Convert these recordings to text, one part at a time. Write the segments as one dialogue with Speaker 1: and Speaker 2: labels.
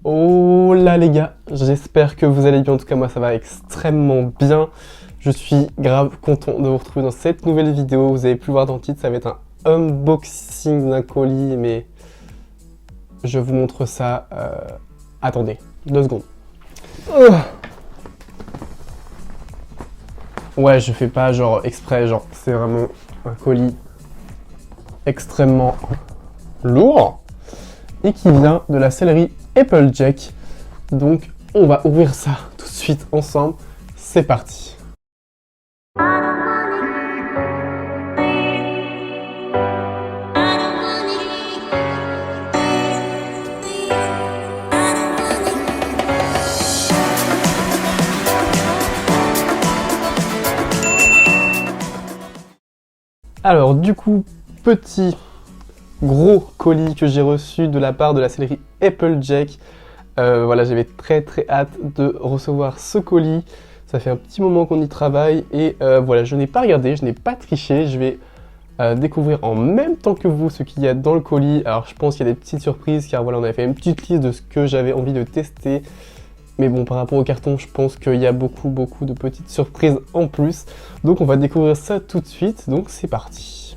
Speaker 1: Oh là les gars, j'espère que vous allez bien, en tout cas moi ça va extrêmement bien. Je suis grave content de vous retrouver dans cette nouvelle vidéo. Vous avez pu le voir dans le titre, ça va être un unboxing d'un colis, mais je vous montre ça. Attendez, 2 secondes. Ouais, je fais pas genre exprès, genre c'est vraiment un colis extrêmement lourd et qui vient de la sellerie Applejack. Donc on va ouvrir ça tout de suite ensemble. C'est parti. Alors du coup, petit gros colis que j'ai reçu de la part de la sellerie Applejack. Voilà, j'avais très hâte de recevoir ce colis. Ça fait un petit moment qu'on y travaille et voilà, je n'ai pas regardé, je n'ai pas triché. Je vais découvrir en même temps que vous ce qu'il y a dans le colis. Alors je pense qu'il y a des petites surprises car voilà, on avait fait une petite liste de ce que j'avais envie de tester. Mais bon, par rapport au carton, je pense qu'il y a beaucoup de petites surprises en plus. Donc on va découvrir ça tout de suite, donc c'est parti.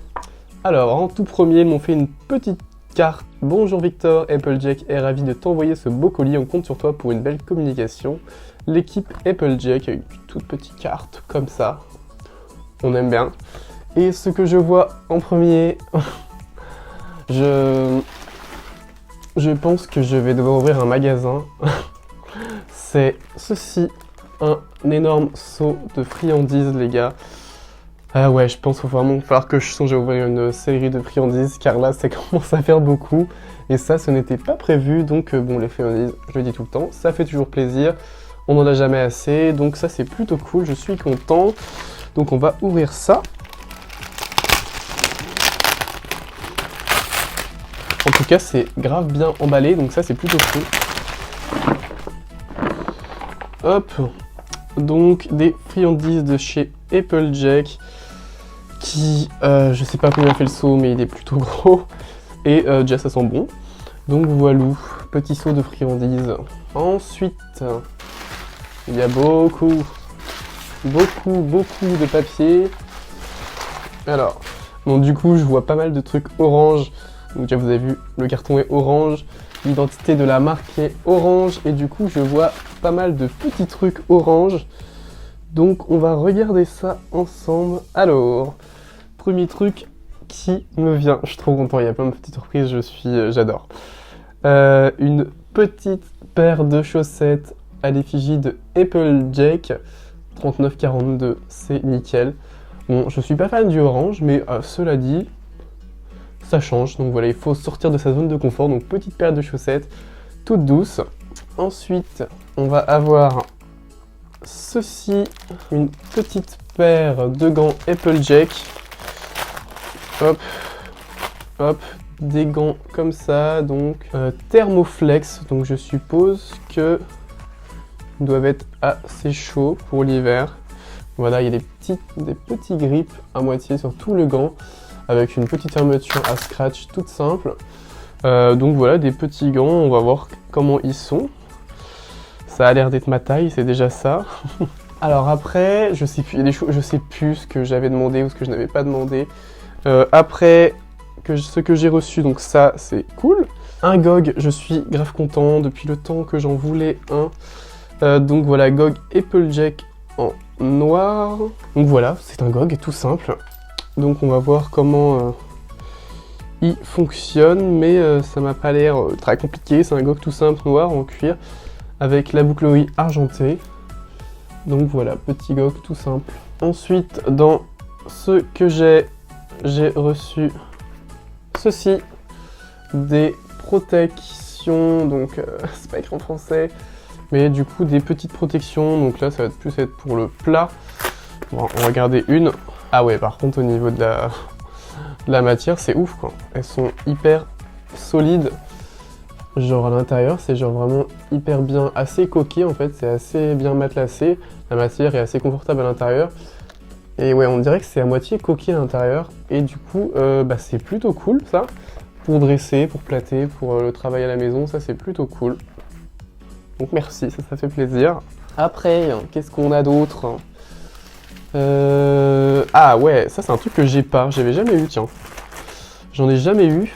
Speaker 1: Alors, en tout premier, ils m'ont fait une petite carte. Bonjour Victor, Applejack est ravi de t'envoyer ce beau colis, on compte sur toi pour une belle communication. L'équipe Applejack a une toute petite carte, comme ça. On aime bien. Et ce que je vois en premier, je pense que je vais devoir ouvrir un magasin. C'est ceci, un énorme seau de friandises, les gars. Ah ouais, je pense qu'il va vraiment falloir que je songe à ouvrir une série de friandises, car là, ça commence à faire beaucoup. Et ça, ce n'était pas prévu, donc bon, les friandises, je le dis tout le temps, ça fait toujours plaisir. On n'en a jamais assez, donc ça, c'est plutôt cool, je suis content. Donc on va ouvrir ça. En tout cas, c'est grave bien emballé, donc ça, c'est plutôt cool. Hop, donc des friandises de chez Applejack qui, je sais pas combien fait le seau, mais il est plutôt gros et déjà ça sent bon. Donc voilà, petit seau de friandises. Ensuite, il y a beaucoup de papier. Alors, bon du coup je vois pas mal de trucs orange. Donc déjà vous avez vu, le carton est orange. L'identité de la marque est orange et du coup je vois pas mal de petits trucs orange. Donc on va regarder ça ensemble. Alors, premier truc qui me vient, je suis trop content, il y a plein de petites surprises, j'adore. Une petite paire de chaussettes à l'effigie de Applejack, 39,42, c'est nickel. Bon, je suis pas fan du orange, mais cela dit, ça change, donc voilà, il faut sortir de sa zone de confort, donc petite paire de chaussettes, toute douce. Ensuite, on va avoir ceci, une petite paire de gants Applejack. Hop, hop, des gants comme ça, donc thermoflex, donc je suppose que ils doivent être assez chauds pour l'hiver. Voilà, il y a des petits grips à moitié sur tout le gant, avec une petite fermeture à scratch toute simple. Donc voilà, des petits gants, on va voir comment ils sont. Ça a l'air d'être ma taille, c'est déjà ça. Alors après, je sais plus, il y a des choses, je sais plus ce que j'avais demandé ou ce que je n'avais pas demandé. Après, ce que j'ai reçu, donc ça, c'est cool. Un GOG, je suis grave content, depuis le temps que j'en voulais un. Donc voilà, GOG Applejack en noir. Donc voilà, c'est un GOG tout simple. Donc on va voir comment il fonctionne, mais ça m'a pas l'air très compliqué. C'est un GOG tout simple noir en cuir avec la bouclerie argentée. Donc voilà, petit GOG tout simple. Ensuite, dans ce que j'ai reçu ceci, des protections, donc c'est pas écrit en français, mais du coup des petites protections. Donc là, ça va plus être pour le plat. Bon, on va regarder une. Ah ouais, par contre, au niveau de la matière, c'est ouf quoi. Elles sont hyper solides. Genre à l'intérieur, c'est genre vraiment hyper bien, assez coquille en fait, c'est assez bien matelassé. La matière est assez confortable à l'intérieur. Et ouais, on dirait que c'est à moitié coquille à l'intérieur. Et du coup, c'est plutôt cool ça. Pour dresser, pour plater, pour le travail à la maison, ça c'est plutôt cool. Donc merci, ça fait plaisir. Après, qu'est-ce qu'on a d'autre? Ah ouais, ça c'est un truc que j'avais jamais eu, tiens. J'en ai jamais eu,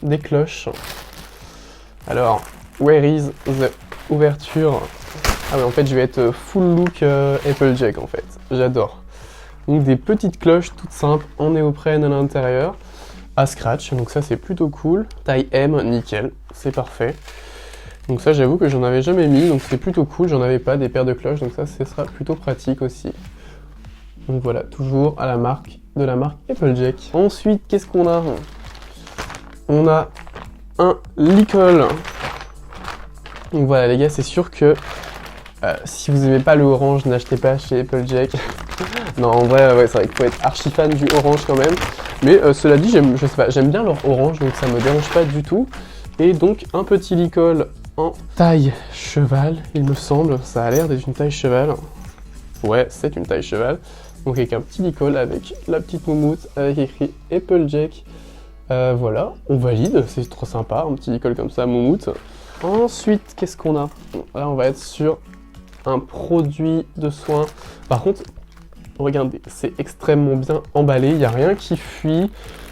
Speaker 1: des cloches. Alors, where is the ouverture? Ah ouais, en fait je vais être full look Applejack en fait, j'adore. Donc des petites cloches toutes simples en néoprène à l'intérieur, à scratch, donc ça c'est plutôt cool. Taille M, nickel, c'est parfait. Donc ça j'avoue que j'en avais jamais mis, donc c'est plutôt cool, j'en avais pas des paires de cloches, donc ça ce sera plutôt pratique aussi. Donc voilà, toujours à la marque Applejack. Ensuite, qu'est-ce qu'on a? On a un licol. Donc voilà les gars, c'est sûr que si vous n'aimez pas le orange, n'achetez pas chez Applejack. Non, en vrai, ouais, c'est vrai qu'il faut être archi fan du orange quand même. Mais cela dit, j'aime bien leur orange, donc ça me dérange pas du tout. Et donc un petit licol en taille cheval, il me semble. Ça a l'air d'être une taille cheval. Ouais, c'est une taille cheval. Donc avec un petit licol avec la petite moumoute avec écrit Applejack. Voilà, on valide, c'est trop sympa, un petit licol comme ça, moumoute. Ensuite, qu'est-ce qu'on a? Là, on va être sur un produit de soin. Par contre, regardez, c'est extrêmement bien emballé, il n'y a rien qui fuit,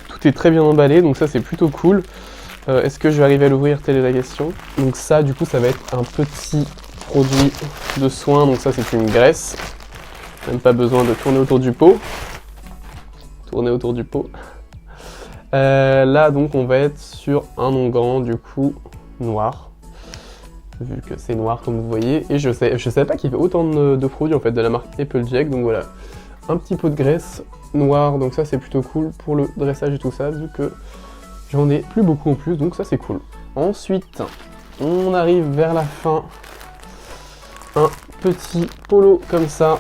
Speaker 1: tout est très bien emballé, donc ça c'est plutôt cool. Est-ce que je vais arriver à l'ouvrir? Telle est la question. Donc ça, du coup, ça va être un petit produit de soin, donc ça c'est une graisse. Même pas besoin de tourner autour du pot. Tourner autour du pot. Là, donc, on va être sur un onguent, du coup, noir. Vu que c'est noir, comme vous voyez. Et je savais pas qu'il y avait autant de produits, en fait, de la marque Applejack. Donc voilà, un petit pot de graisse noire. Donc ça, c'est plutôt cool pour le dressage et tout ça, vu que j'en ai plus beaucoup en plus. Donc ça, c'est cool. Ensuite, on arrive vers la fin. Un petit polo comme ça.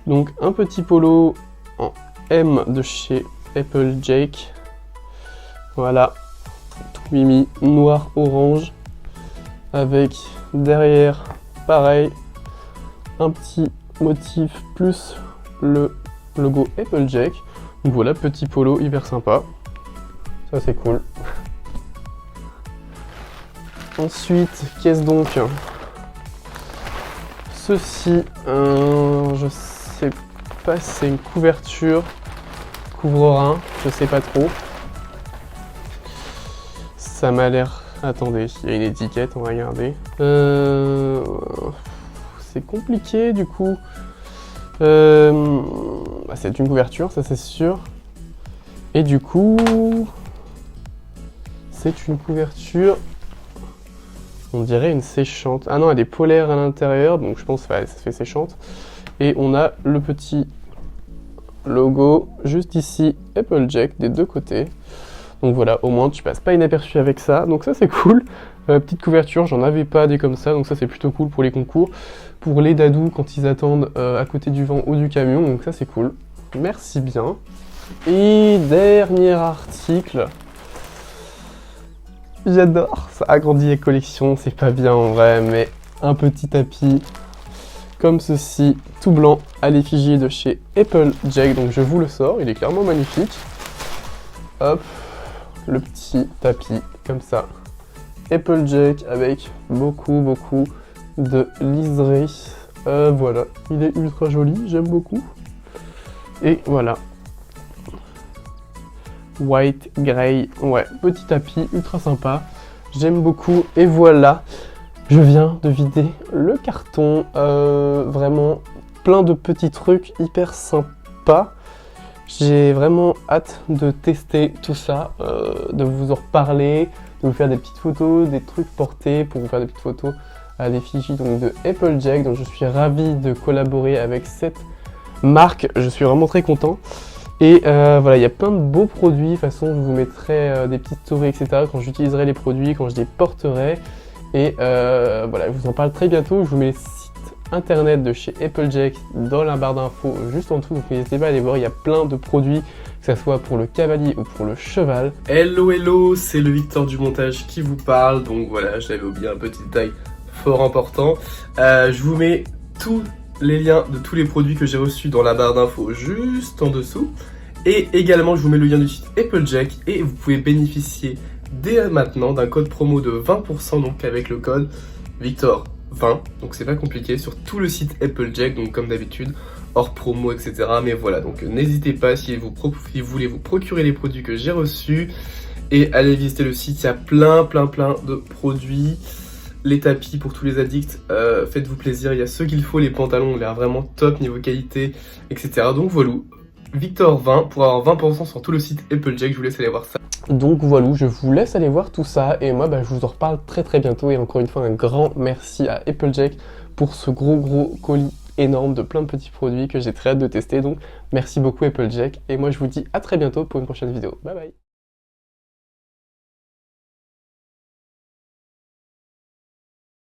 Speaker 1: Donc un petit polo en M de chez Applejack. Voilà, tout mimi, noir orange. Avec derrière, pareil, un petit motif plus le logo Applejack. Donc voilà, petit polo hyper sympa. Ça c'est cool. Ensuite, qu'est-ce donc? Ceci, je sais pas si c'est une couverture, couvre-rein, je sais pas trop. Ça m'a l'air... Attendez, il y a une étiquette, on va regarder. C'est compliqué du coup. C'est une couverture, ça c'est sûr. Et du coup... C'est une couverture... On dirait une séchante. Ah non, elle est polaire à l'intérieur, donc je pense que ça fait séchante. Et on a le petit logo juste ici, Applejack, des deux côtés. Donc voilà, au moins tu passes pas inaperçu avec ça. Donc ça c'est cool. Petite couverture, j'en avais pas des comme ça, donc ça c'est plutôt cool pour les concours. Pour les dadous quand ils attendent à côté du vent ou du camion, donc ça c'est cool. Merci bien. Et dernier article. J'adore, ça agrandit les collections, c'est pas bien en vrai, mais un petit tapis comme ceci, tout blanc, à l'effigie de chez Applejack, donc je vous le sors, il est clairement magnifique. Hop, le petit tapis, comme ça. Applejack avec beaucoup de liseré. Voilà, il est ultra joli, j'aime beaucoup. Et voilà. White, grey, ouais, petit tapis, ultra sympa, j'aime beaucoup, et voilà, je viens de vider le carton, vraiment plein de petits trucs hyper sympas, j'ai vraiment hâte de tester tout ça, de vous en reparler, de vous faire des petites photos, des trucs portés, pour vous faire des petites photos à l'effigie donc de Applejack, donc je suis ravi de collaborer avec cette marque, je suis vraiment très content. Et voilà, il y a plein de beaux produits, de toute façon je vous mettrai des petites stories, etc. quand j'utiliserai les produits, quand je les porterai. Et voilà, je vous en parle très bientôt, je vous mets les sites internet de chez Applejack dans la barre d'infos juste en dessous, donc n'hésitez pas à aller voir, il y a plein de produits, que ce soit pour le cavalier ou pour le cheval. Hello, c'est le Victor du montage qui vous parle, donc voilà, j'avais oublié un petit détail fort important. Je vous mets tout les liens de tous les produits que j'ai reçus dans la barre d'infos juste en dessous. Et également, je vous mets le lien du site Applejack et vous pouvez bénéficier dès maintenant d'un code promo de 20%, donc avec le code Victor20, donc c'est pas compliqué, sur tout le site Applejack, donc comme d'habitude, hors promo, etc. Mais voilà, donc n'hésitez pas si vous voulez vous procurer les produits que j'ai reçus, et allez visiter le site, il y a plein de produits. Les tapis pour tous les addicts, faites-vous plaisir, il y a ce qu'il faut, les pantalons ont l'air vraiment top niveau qualité, etc. Donc voilà, Victor20 pour avoir 20% sur tout le site Applejack, je vous laisse aller voir ça. Donc voilà, je vous laisse aller voir tout ça, et moi je vous en reparle très bientôt, et encore une fois un grand merci à Applejack pour ce gros colis énorme de plein de petits produits que j'ai très hâte de tester, donc merci beaucoup Applejack, et moi je vous dis à très bientôt pour une prochaine vidéo, bye bye.